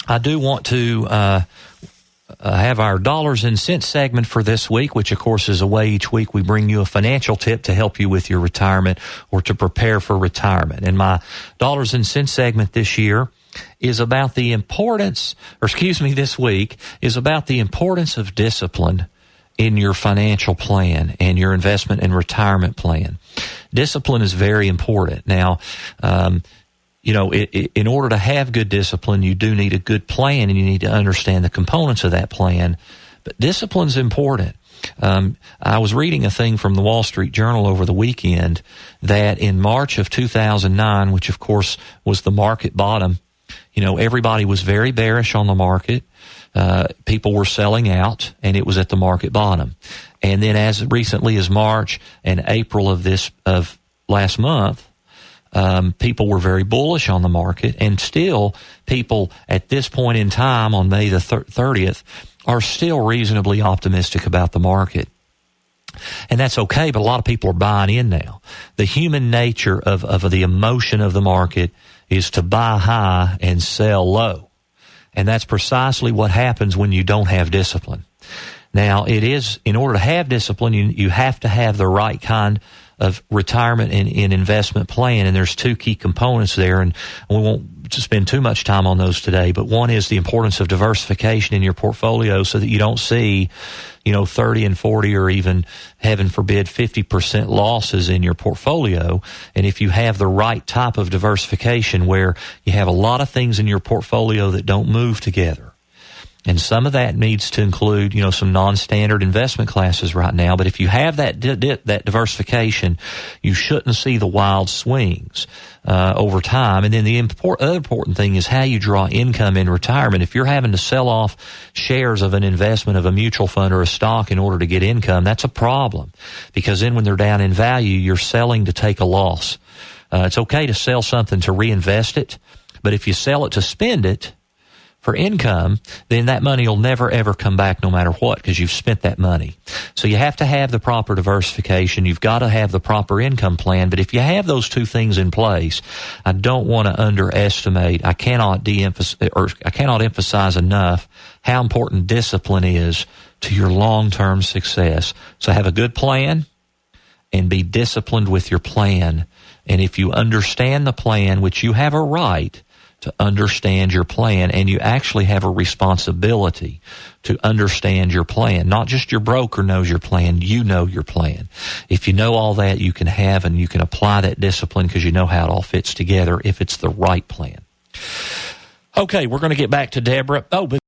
I do want to have our dollars and cents segment for this week, which of course is a way each week we bring you a financial tip to help you with your retirement or to prepare for retirement. And my dollars and cents segment this week is about the importance of discipline in your financial plan and your investment and retirement plan. Discipline is very important. Now, in order to have good discipline, you do need a good plan, and you need to understand the components of that plan. But discipline's important. I was reading a thing from the Wall Street Journal over the weekend that in March of 2009, which of course was the market bottom, everybody was very bearish on the market. People were selling out, and it was at the market bottom. And then as recently as March and April of last month, people were very bullish on the market, and still people at this point in time on May the 30th are still reasonably optimistic about the market. And that's okay, but a lot of people are buying in now. The human nature of the emotion of the market is to buy high and sell low. And that's precisely what happens when you don't have discipline. Now, in order to have discipline, you have to have the right kind of retirement and investment plan, and there's two key components there, and we won't spend too much time on those today, but one is the importance of diversification in your portfolio so that you don't see 30 and 40 or even, heaven forbid, 50% losses in your portfolio. And if you have the right type of diversification where you have a lot of things in your portfolio that don't move together, and some of that needs to include, some non-standard investment classes right now. But if you have that diversification, you shouldn't see the wild swings over time. And then the other important thing is how you draw income in retirement. If you're having to sell off shares of an investment of a mutual fund or a stock in order to get income, that's a problem, because then when they're down in value, you're selling to take a loss. It's okay to sell something to reinvest it, but if you sell it to spend it for income, then that money will never, ever come back no matter what, because you've spent that money. So you have to have the proper diversification. You've got to have the proper income plan. But if you have those two things in place, I don't want to underestimate, I cannot emphasize enough how important discipline is to your long-term success. So have a good plan and be disciplined with your plan. And if you understand the plan, which you have a right to understand your plan, and you actually have a responsibility to understand your plan. Not just your broker knows your plan, you know your plan. If you know all that, you can have and you can apply that discipline because you know how it all fits together if it's the right plan. Okay, we're going to get back to Deborah. Oh, but